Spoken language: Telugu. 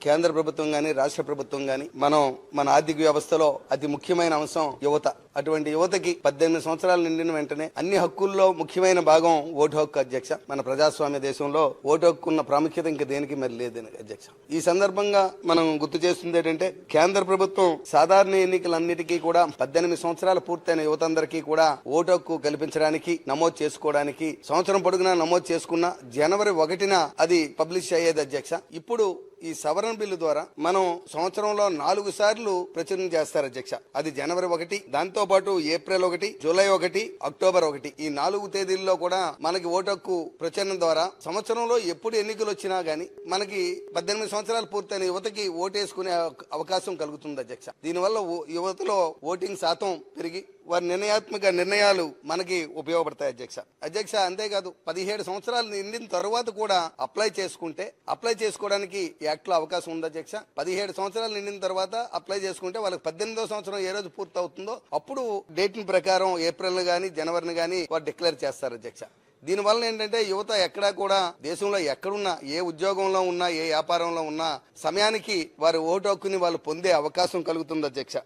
కేంద్ర ప్రభుత్వం గాని రాష్ట్ర ప్రభుత్వం గాని మన ఆర్థిక వ్యవస్థలో అతి ముఖ్యమైన అంశం యువత. అటువంటి యువతకి 18 సంవత్సరాలు నిండిన వెంటనే అన్ని హక్కుల్లో ముఖ్యమైన భాగం ఓటు హక్కు అధ్యక్ష. మన ప్రజాస్వామ్య దేశంలో ఓటు హక్కు ఉన్న ప్రాముఖ్యత ఇంకా దేనికి మరి లేదు అధ్యక్ష. ఈ సందర్భంగా మనం గుర్తు చేస్తుంది ఏంటంటే కేంద్ర ప్రభుత్వం సాధారణ ఎన్నికలన్నిటికీ కూడా 18 సంవత్సరాలు పూర్తయిన యువతందరికీ కూడా ఓటు హక్కు కల్పించడానికి నమోదు చేసుకోవడానికి సంవత్సరం పొడుగునా నమోదు చేసుకున్న జనవరి 1న అది పబ్లిష్ అయ్యేది అధ్యక్ష. ఇప్పుడు ఈ సవరణ బిల్లు ద్వారా మనం సంవత్సరంలో 4 సార్లు ప్రచురణ చేస్తారు అధ్యక్ష. అది జనవరి 1, దాంతో పాటు ఏప్రిల్ 1, జూలై 1, అక్టోబర్ 1 ఈ 4 తేదీల్లో కూడా మనకి ఓటు హక్కు ప్రచురణ ద్వారా సంవత్సరంలో ఎప్పుడు ఎన్నికలు వచ్చినా గానీ మనకి 18 సంవత్సరాలు పూర్తయిన యువతకి ఓటేసుకునే అవకాశం కలుగుతుంది అధ్యక్ష. దీనివల్ల యువతలో ఓటింగ్ శాతం పెరిగి వారి నిర్ణయాత్మక నిర్ణయాలు మనకి ఉపయోగపడతాయి అధ్యక్ష. అంతేకాదు 17 సంవత్సరాలు నిండిన తరువాత కూడా అప్లై చేసుకోవడానికి యాక్ట్ లో అవకాశం ఉంది అధ్యక్ష. 17 సంవత్సరాలు నిండిన తర్వాత అప్లై చేసుకుంటే వాళ్ళకి 18వ సంవత్సరం ఏ రోజు పూర్తి అవుతుందో అప్పుడు డేట్ ప్రకారం ఏప్రిల్ గానీ జనవరిని గానీ వారు డిక్లేర్ చేస్తారు అధ్యక్ష. దీనివల్ల ఏంటంటే యువత ఎక్కడా కూడా దేశంలో ఎక్కడున్నా ఏ ఉద్యోగంలో ఉన్నా ఏ వ్యాపారంలో ఉన్నా సమయానికి వారి ఓటు హక్కుని వాళ్ళు పొందే అవకాశం కలుగుతుంది అధ్యక్ష.